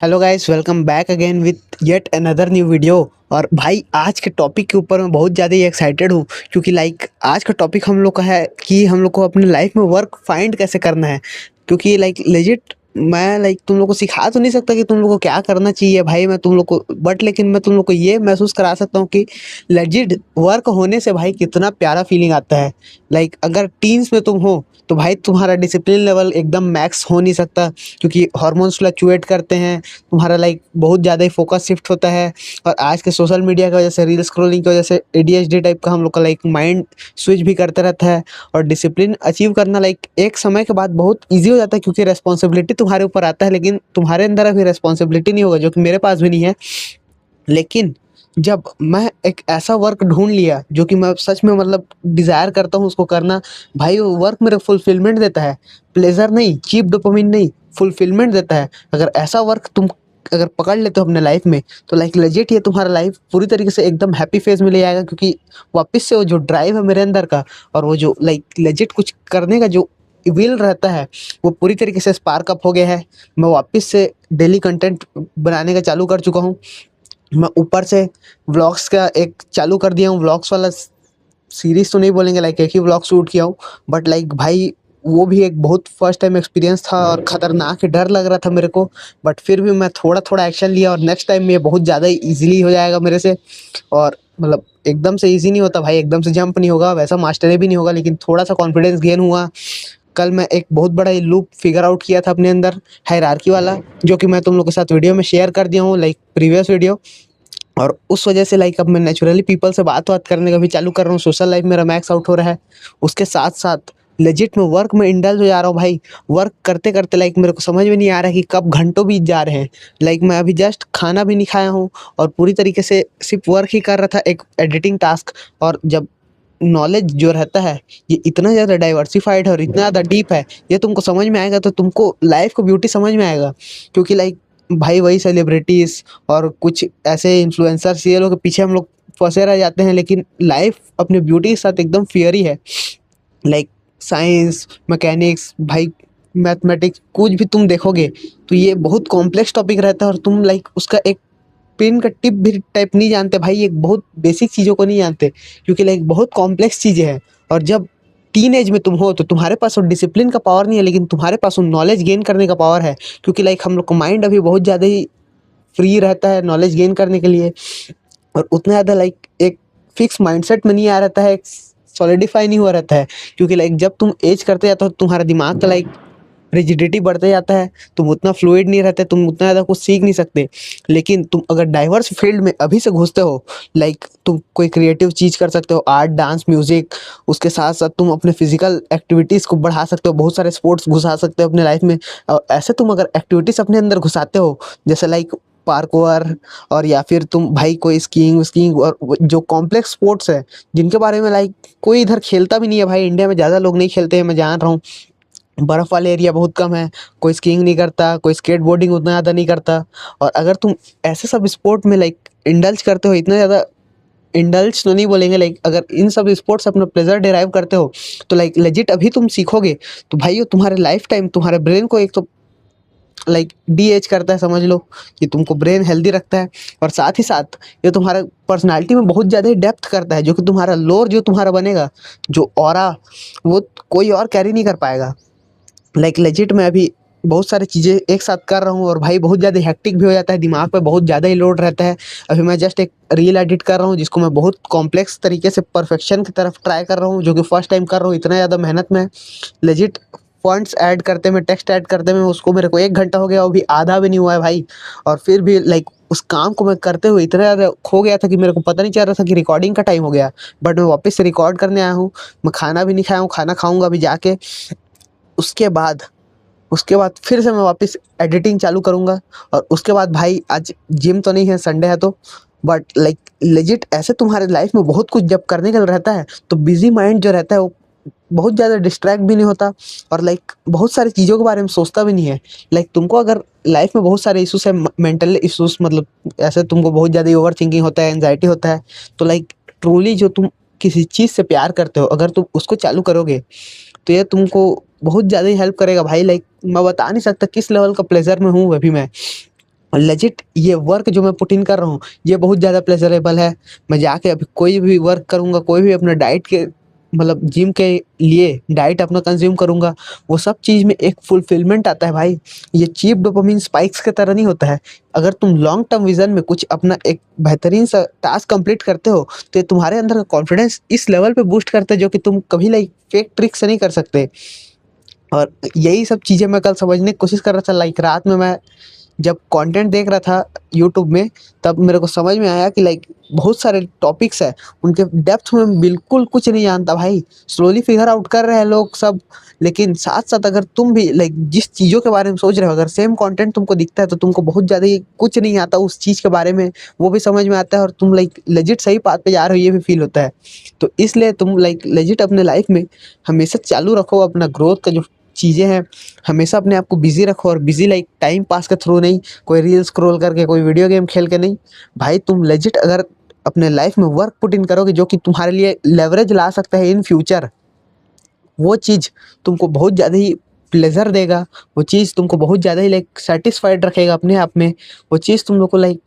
Hello guys, welcome back again with yet another new video. और भाई आज के टॉपिक के ऊपर मैं बहुत ज़्यादा ही एक्साइटेड हूँ, क्योंकि आज का टॉपिक हम लोग का है कि हम लोग को अपने लाइफ में वर्क फाइंड कैसे करना है। क्योंकि लेजिट मैं तुम लोग को सिखा तो नहीं सकता कि तुम लोग को क्या करना चाहिए भाई, मैं तुम लोग को बट लेकिन मैं तुम लोग को ये महसूस करा सकता हूँ कि लेजिट वर्क होने से भाई कितना प्यारा फीलिंग आता है। अगर टीन्स में तुम हो तो भाई तुम्हारा डिसिप्लिन लेवल एकदम मैक्स हो नहीं सकता, क्योंकि हार्मोन्स फ्लक्चुएट करते हैं। तुम्हारा बहुत ज़्यादा ही फोकस शिफ्ट होता है। और आज के सोशल मीडिया की वजह से, रील स्क्रॉलिंग की वजह से एडीएचडी टाइप का हम लोग का माइंड स्विच भी करते रहता है। और डिसिप्लिन अचीव करना एक समय के बाद बहुत ईजी हो जाता है, क्योंकि रिस्पॉन्सिबिलिटी तुम्हारे ऊपर आता है, लेकिन तुम्हारे अंदर अभी रिस्पॉन्सिबिलिटी नहीं होगा, जो कि मेरे पास भी नहीं है। लेकिन जब मैं एक ऐसा वर्क ढूंढ लिया जो कि मैं सच में डिजायर करता हूँ उसको करना, भाई वो वर्क मेरे फुलफिलमेंट देता है। प्लेजर नहीं, चीप डोपामिन नहीं, फुलफिलमेंट देता है। अगर ऐसा वर्क तुम अगर पकड़ लेते हो अपने लाइफ में, तो लेजिट ये तुम्हारा लाइफ पूरी तरीके से एकदम हैप्पी फेज में ले जाएगा। क्योंकि वापस से वो जो ड्राइव है मेरे अंदर का, और वो जो लेजिट कुछ करने का जो विल रहता है, वो पूरी तरीके से स्पार्क अप हो गया है। मैं वापस से डेली कंटेंट बनाने का चालू कर चुका हूँ। मैं ऊपर से व्लॉग्स का एक चालू कर दिया हूँ, व्लॉग्स वाला सीरीज तो नहीं बोलेंगे, एक ही व्लॉग शूट किया हूँ। बट भाई वो भी एक बहुत फर्स्ट टाइम एक्सपीरियंस था और खतरनाक है, डर लग रहा था मेरे को। बट फिर भी मैं थोड़ा थोड़ा एक्शन लिया, और नेक्स्ट टाइम ये बहुत ज़्यादा ही ईजिली हो जाएगा मेरे से। और एकदम से ईजी नहीं होता भाई, एकदम से जंप नहीं होगा, वैसा मास्टरी भी नहीं होगा, लेकिन थोड़ा सा कॉन्फिडेंस गेन हुआ। कल मैं एक बहुत बड़ा लूप फिगर आउट किया था अपने अंदर, हायरार्की वाला, जो कि मैं तुम लोग के साथ वीडियो में शेयर कर दिया हूँ, प्रीवियस वीडियो। और उस वजह से अब मैं नेचुरली पीपल से बात करने का भी चालू कर रहा हूँ, सोशल लाइफ मेरा मैक्स आउट हो रहा है। उसके साथ साथ लेजिट में वर्क में इंडल्ज हो जा रहा हूँ भाई। वर्क करते करते मेरे को समझ में नहीं आ रहा है कि कब घंटों बीत जा रहे हैं। मैं अभी जस्ट खाना भी नहीं खाया हूँ, और पूरी तरीके से सिर्फ वर्क ही कर रहा था, एक एडिटिंग टास्क। और जब नॉलेज जो रहता है, ये इतना ज़्यादा डाइवर्सिफाइड है और इतना ज़्यादा डीप है, ये तुमको समझ में आएगा तो तुमको लाइफ को ब्यूटी समझ में आएगा। क्योंकि भाई वही सेलिब्रिटीज और कुछ ऐसे इन्फ्लुएंसर्स, ये लोग के पीछे हम लोग फंसे रह जाते हैं, लेकिन लाइफ अपने ब्यूटी के साथ एकदम फियरी है। साइंस, मैकेनिक्स, भाई मैथमेटिक्स, कुछ भी तुम देखोगे तो ये बहुत कॉम्प्लेक्स टॉपिक रहता है, और तुम उसका एक पेन का टिप भी टाइप नहीं जानते भाई, एक बहुत बेसिक चीज़ों को नहीं जानते, क्योंकि बहुत कॉम्प्लेक्स चीज़ें हैं। और जब टीन एज में तुम हो तो तुम्हारे पास वो डिसिप्लिन का पावर नहीं है, लेकिन तुम्हारे पास वो नॉलेज गेन करने का पावर है। क्योंकि हम लोग का माइंड अभी बहुत ज़्यादा ही फ्री रहता है नॉलेज गेन करने के लिए, और उतना ज़्यादा एक फिक्स माइंडसेट में नहीं आ रहता है, सॉलिडिफाई नहीं हुआ रहता है। क्योंकि जब तुम एज करते जाते हो, तुम्हारा दिमाग का रिजिडिटी बढ़ते जाता है, तुम उतना फ्लूइड नहीं रहते, तुम उतना ज़्यादा कुछ सीख नहीं सकते। लेकिन तुम अगर डाइवर्स फील्ड में अभी से घुसते हो, तुम कोई क्रिएटिव चीज़ कर सकते हो, आर्ट, डांस, म्यूजिक। उसके साथ साथ तुम अपने फिजिकल एक्टिविटीज़ को बढ़ा सकते हो, बहुत सारे स्पोर्ट्स घुसा सकते हो अपने लाइफ में। और ऐसे तुम अगर एक्टिविटीज़ अपने अंदर घुसाते हो, जैसे पार्कोर, और या फिर तुम भाई कोई स्कीइंग स्कीइंग और जो कॉम्प्लेक्स स्पोर्ट्स है, जिनके बारे में कोई इधर खेलता भी नहीं है भाई, इंडिया में ज़्यादा लोग नहीं खेलते हैं, मैं जान रहा हूँ। बर्फ़ वाले एरिया बहुत कम है, कोई स्कीइंग नहीं करता, कोई स्केटबोर्डिंग उतना ज़्यादा नहीं करता। और अगर तुम ऐसे सब स्पोर्ट में इंडल्ज करते हो, इतना ज़्यादा इंडल्ज तो नहीं बोलेंगे, अगर इन सब स्पोर्ट्स से अपना प्लेजर डिराइव करते हो, तो लेजिट अभी तुम सीखोगे तो भाई वो तुम्हारे लाइफ टाइम तुम्हारे ब्रेन को एक तो डी एज करता है, समझ लो कि तुमको ब्रेन हेल्दी रखता है। और साथ ही साथ ये तुम्हारा पर्सनालिटी में बहुत ज़्यादा ही डेप्थ करता है, जो कि तुम्हारा लोर जो तुम्हारा बनेगा, जो ऑरा, वो कोई और कैरी नहीं कर पाएगा। लेजिट मैं अभी बहुत सारी चीज़ें एक साथ कर रहा हूँ, और भाई बहुत ज़्यादा हेक्टिक भी हो जाता है, दिमाग पे बहुत ज़्यादा ही लोड रहता है। अभी मैं जस्ट एक रील एडिट कर रहा हूँ, जिसको मैं बहुत कॉम्प्लेक्स तरीके से परफेक्शन की तरफ ट्राई कर रहा हूँ, जो कि फर्स्ट टाइम कर रहा हूँ, इतना ज़्यादा मेहनत में। लेजिट फॉन्ट्स ऐड करते में, टेक्स्ट ऐड करते में उसको मेरे को 1 घंटा हो गया, वो भी आधा भी नहीं हुआ है भाई। और फिर भी उस काम को मैं करते हुए इतना ज़्यादा खो गया था कि मेरे को पता नहीं चल रहा था कि रिकॉर्डिंग का टाइम हो गया। बट मैं वापस से रिकॉर्ड करने आया हूँ। मैं खाना भी नहीं खाया हूँ, खाना खाऊंगा अभी जाके। उसके बाद उसके बाद फिर से मैं वापस एडिटिंग चालू करूँगा। और उसके बाद भाई आज जिम तो नहीं है, संडे है तो, बट लेजिट ऐसे तुम्हारे लाइफ में बहुत कुछ जब करने का रहता है, तो बिजी माइंड जो रहता है वो बहुत ज़्यादा डिस्ट्रैक्ट भी नहीं होता, और बहुत सारी चीज़ों के बारे में सोचता भी नहीं है। तुमको अगर लाइफ में बहुत सारे इशूज़ है, मेंटल इशूज़, ऐसे तुमको बहुत ज़्यादा ओवर थिंकिंग होता है, एंजाइटी होता है, तो ट्रूली जो तुम किसी चीज़ से प्यार करते हो, अगर तुम उसको चालू करोगे तो ये तुमको बहुत ज़्यादा ही हेल्प करेगा भाई। मैं बता नहीं सकता किस लेवल का प्लेजर में हूँ अभी मैं। और लेजिट ये वर्क जो मैं पुट इन कर रहा हूँ ये बहुत ज़्यादा प्लेजरेबल है। मैं जाके अभी कोई भी वर्क करूँगा, कोई भी अपना डाइट के मतलब जिम के लिए डाइट अपना कंज्यूम करूँगा, वो सब चीज़ में एक फुलफिलमेंट आता है भाई। ये चीप डोपामिन स्पाइक्स की तरह नहीं होता है। अगर तुम लॉन्ग टर्म विजन में कुछ अपना एक बेहतरीन सा टास्क कंप्लीट करते हो तो ये तुम्हारे अंदर का कॉन्फिडेंस इस लेवल पे बूस्ट करता है जो कि तुम कभी लाइक फेक ट्रिक से नहीं कर सकते। और यही सब चीज़ें मैं कल समझने की कोशिश कर रहा था। लाइक रात में मैं जब कंटेंट देख रहा था यूट्यूब में, तब मेरे को समझ में आया कि लाइक बहुत सारे टॉपिक्स है, उनके डेप्थ में बिल्कुल कुछ नहीं जानता भाई। स्लोली फिगर आउट कर रहे हैं लोग सब, लेकिन साथ साथ अगर तुम भी लाइक जिस चीज़ों के बारे में सोच रहे हो, अगर सेम कंटेंट तुमको दिखता है तो तुमको बहुत ज़्यादा ही कुछ नहीं आता उस चीज़ के बारे में, वो भी समझ में आता है और तुम लाइक लेजिट सही पाथ पे जा रहे हो ये भी फील होता है। तो इसलिए तुम लाइक लेजिट अपने लाइफ में हमेशा चालू रखो अपना ग्रोथ का जो चीज़ें हैं, हमेशा अपने आप को बिजी रखो। और बिजी लाइक टाइम पास के थ्रू नहीं, कोई रील स्क्रॉल करके, कोई वीडियो गेम खेल के नहीं। भाई तुम लेजिट अगर अपने लाइफ में वर्क पुट इन करोगे जो कि तुम्हारे लिए लेवरेज ला सकता है इन फ्यूचर, वो चीज़ तुमको बहुत ज़्यादा ही प्लेजर देगा। वो चीज़ तुमको बहुत ज़्यादा ही लाइक सेटिस्फाइड रखेगा अपने आप में। वो चीज़ तुम लोग को लाइक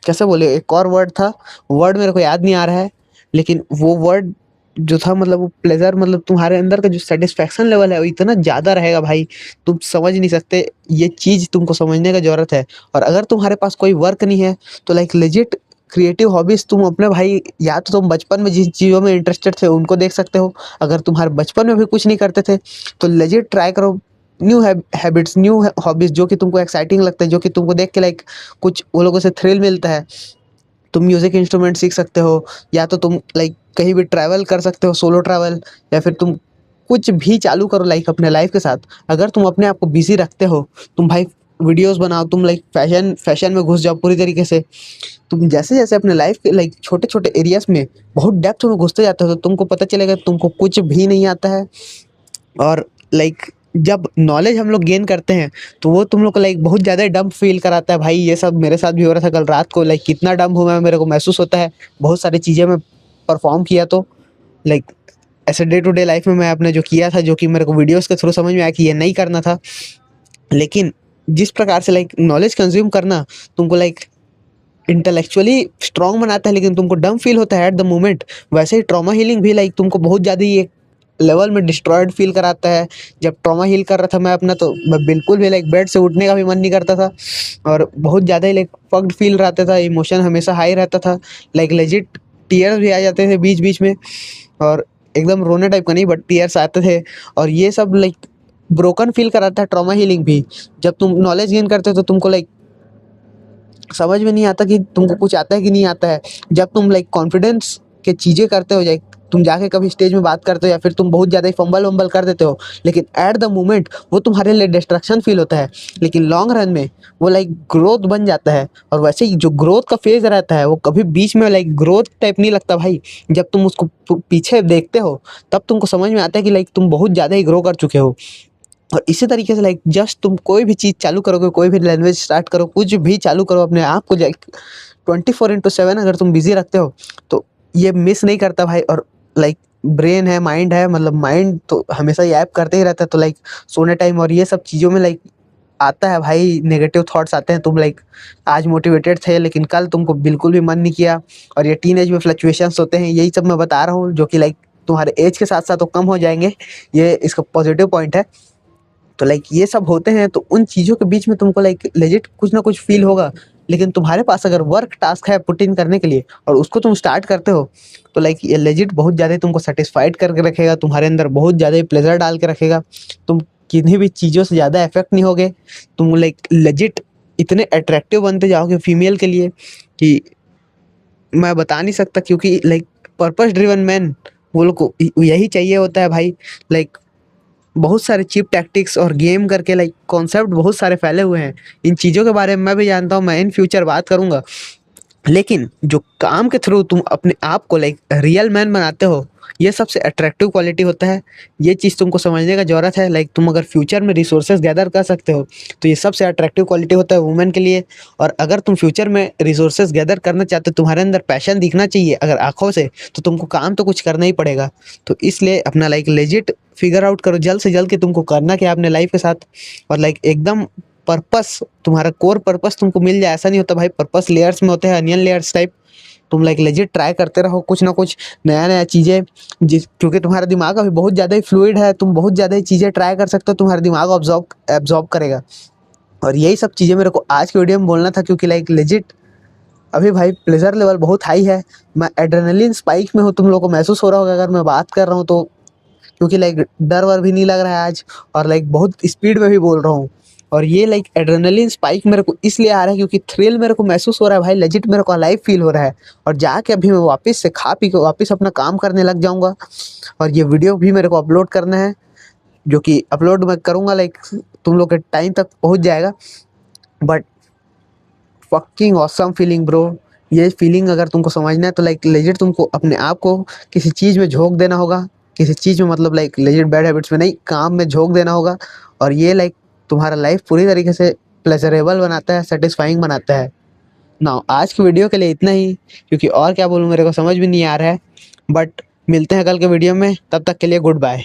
कैसे बोले, एक और वर्ड था, वर्ड मेरे को याद नहीं आ रहा है, लेकिन वो वर्ड जो था मतलब वो प्लेजर, मतलब तुम्हारे अंदर का जो सेटिस्फेक्शन लेवल है वो इतना ज़्यादा रहेगा भाई, तुम समझ नहीं सकते। ये चीज़ तुमको समझने का ज़रूरत है। और अगर तुम्हारे पास कोई वर्क नहीं है तो लाइक लेजिट क्रिएटिव हॉबीज तुम अपने भाई, या तो तुम बचपन में जिन चीज़ों में इंटरेस्टेड थे उनको देख सकते हो। अगर तुम्हारे बचपन में भी कुछ नहीं करते थे तो लेजिट ट्राई करो न्यू हैबिट्स, न्यू हॉबीज जो कि तुमको एक्साइटिंग लगता है, जो कि तुमको देख के लाइक कुछ वो लोगों से थ्रिल मिलता है। तुम म्यूजिक इंस्ट्रूमेंट सीख सकते हो, या तो तुम लाइक कहीं भी ट्रैवल कर सकते हो, सोलो ट्रैवल, या फिर तुम कुछ भी चालू करो लाइक अपने लाइफ के साथ। अगर तुम अपने आप को बिजी रखते हो, तुम भाई वीडियोस बनाओ, तुम लाइक फैशन में घुस जाओ पूरी तरीके से। तुम जैसे जैसे अपने लाइफ के लाइक छोटे छोटे एरियाज में बहुत डेप्थ में घुसते जाते हो तो तुमको पता चलेगा तुमको कुछ भी नहीं आता है। और लाइक जब नॉलेज हम लोग गेन करते हैं तो वो तुम लोग को लाइक बहुत ज़्यादा डम्प फील कराता है भाई। ये सब मेरे साथ भी हो रहा था कल रात को, लाइक कितना डम्प हुआ मेरे को महसूस होता है। बहुत सारी चीज़ें मैं परफॉर्म किया तो लाइक ऐसे डे टू डे लाइफ में मैं अपने जो किया था, जो कि मेरे को वीडियोस के थ्रू समझ में आया कि ये नहीं करना था। लेकिन जिस प्रकार से लाइक नॉलेज कंज्यूम करना तुमको लाइक इंटेलेक्चुअली स्ट्रांग बनाता है, लेकिन तुमको डम फील होता है एट द मोमेंट, वैसे ही ट्रॉमा हीलिंग भी लाइक तुमको बहुत ज़्यादा ही एक लेवल में डिस्ट्रॉयड फील कराता है। जब ट्रॉमा हील कर रहा था मैं अपना, तो मैं बिल्कुल भी लाइक बेड से उठने का भी मन नहीं करता था और बहुत ज़्यादा ही लाइक फक्ड फील रहता था, इमोशन हमेशा हाई रहता था। लाइक लेजिट टीयर्स भी आ जाते थे बीच बीच में, और एकदम रोने टाइप का नहीं बट टीयर्स आते थे। और ये सब लाइक ब्रोकन फील कराता है ट्रॉमा हीलिंग भी। जब तुम नॉलेज गेन करते हो तो तुमको लाइक समझ में नहीं आता कि तुमको कुछ आता है कि नहीं आता है। जब तुम लाइक कॉन्फिडेंस के चीज़ें करते हो, लाइक तुम जाके कभी स्टेज में बात करते हो या फिर तुम बहुत ज़्यादा ही फंबल वंबल कर देते हो, लेकिन एट द मोमेंट वो तुम्हारे लिए डिस्ट्रैक्शन फील होता है, लेकिन लॉन्ग रन में वो लाइक ग्रोथ बन जाता है। और वैसे ही जो ग्रोथ का फेज रहता है वो कभी बीच में लाइक ग्रोथ टाइप नहीं लगता भाई। जब तुम उसको पीछे देखते हो तब तुमको समझ में आता है कि लाइक तुम बहुत ज़्यादा ही ग्रो कर चुके हो। और इसी तरीके से लाइक जस्ट तुम कोई भी चीज़ चालू करोगे, कोई भी लैंग्वेज स्टार्ट करो, कुछ भी चालू करो, अपने आप को लाइक 24/7 अगर तुम बिजी रखते हो तो ये मिस नहीं करता भाई। और लाइक ब्रेन है, माइंड है, मतलब माइंड तो हमेशा ये ऐप करते ही रहता है। तो लाइक सोने टाइम और ये सब चीज़ों में लाइक आता है भाई, नेगेटिव थॉट्स आते हैं। तुम लाइक आज मोटिवेटेड थे लेकिन कल तुमको बिल्कुल भी मन नहीं किया, और ये टीन एज में फ्लक्चुएशंस होते हैं। यही सब मैं बता रहा हूँ जो कि लाइक तुम्हारे एज के साथ साथ तो कम हो जाएंगे, ये इसका पॉजिटिव पॉइंट है। तो लाइक ये सब होते हैं, तो उन चीज़ों के बीच में तुमको लाइक लेजिट कुछ ना कुछ फील होगा। लेकिन तुम्हारे पास अगर वर्क टास्क है पुट इन करने के लिए और उसको तुम स्टार्ट करते हो तो लाइक ये लेजिट बहुत ज़्यादा तुमको सेटिस्फाइड करके रखेगा, तुम्हारे अंदर बहुत ज़्यादा प्लेजर डाल के रखेगा। तुम किन्हीं भी चीज़ों से ज़्यादा इफेक्ट नहीं होगे। तुम लाइक लेजिट इतने अट्रैक्टिव बनते जाओगे फीमेल के लिए कि मैं बता नहीं सकता। क्योंकि लाइक पर्पस ड्रिवन मैन, वो लोग को यही चाहिए होता है भाई। लाइक बहुत सारे चीप टैक्टिक्स और गेम करके लाइक कॉन्सेप्ट बहुत सारे फैले हुए हैं। इन चीज़ों के बारे में मैं भी जानता हूँ, मैं इन फ्यूचर बात करूँगा। लेकिन जो काम के थ्रू तुम अपने आप को लाइक रियल मैन बनाते हो, ये सबसे अट्रैक्टिव क्वालिटी होता है। ये चीज़ तुमको समझने का ज़रूरत है। लाइक तुम अगर फ्यूचर में रिसोर्सेज गैदर कर सकते हो तो ये सबसे अट्रैक्टिव क्वालिटी होता है वुमेन के लिए। और अगर तुम फ्यूचर में रिसोर्सेज गैदर करना चाहते हो, तुम्हारे अंदर पैशन दिखना चाहिए अगर आंखों से, तो तुमको काम तो कुछ करना ही पड़ेगा। तो इसलिए अपना लाइक लेजिट फिगर आउट करो जल्द से जल्द कि तुमको करना क्या है अपने लाइफ के साथ। और लाइक एकदम पर्पस, तुम्हारा कोर पर्पस तुमको मिल जाए, ऐसा नहीं होता भाई, पर्पस लेयर्स में होते हैं, अनियन लेयर्स टाइप। तुम लाइक लेजिट ट्राई करते रहो कुछ ना कुछ नया नया चीज़ें, जिस क्योंकि तुम्हारा दिमाग अभी बहुत ज़्यादा ही फ्लूइड है, तुम बहुत ज़्यादा ही चीज़ें ट्राई कर सकते हो, तुम्हारा दिमाग ऑब्जॉर्व एब्जॉर्ब करेगा। और यही सब चीज़ें मेरे को आज की वीडियो में बोलना था, क्योंकि लाइक लेजिट अभी भाई प्लेजर लेवल बहुत हाई है। मैं एड्रेनलिन स्पाइक में हूँ, तुम लोगों को महसूस हो रहा होगा अगर मैं बात कर रहा हूँ तो, क्योंकि लाइक डर वर भी नहीं लग रहा है आज, और लाइक बहुत स्पीड में भी बोल रहा हूँ। और ये लाइक एड्रेनलिन स्पाइक मेरे को इसलिए आ रहा है क्योंकि थ्रिल मेरे को महसूस हो रहा है भाई, लेजिट मेरे को अलाइव फील हो रहा है। और जाके अभी मैं वापस से खा पी के वापस अपना काम करने लग जाऊंगा, और ये वीडियो भी मेरे को अपलोड करना है, जो कि अपलोड मैं करूँगा लाइक तुम लोग के टाइम तक पहुँच जाएगा। But fucking awesome feeling bro, ये फीलिंग अगर तुमको समझना है तो लाइक लेजिट तुमको अपने आप को किसी चीज़ में झोंक देना होगा, किसी चीज़ में मतलब लाइक लेजिट बैड हैबिट्स में नहीं, काम में झोंक देना होगा। और ये लाइक तुम्हारा लाइफ पूरी तरीके से प्लेजरेबल बनाता है, सेटिस्फाइंग बनाता है ना। आज की वीडियो के लिए इतना ही, क्योंकि और क्या बोलूँ मेरे को समझ भी नहीं आ रहा है। बट मिलते हैं कल के वीडियो में, तब तक के लिए गुड बाय।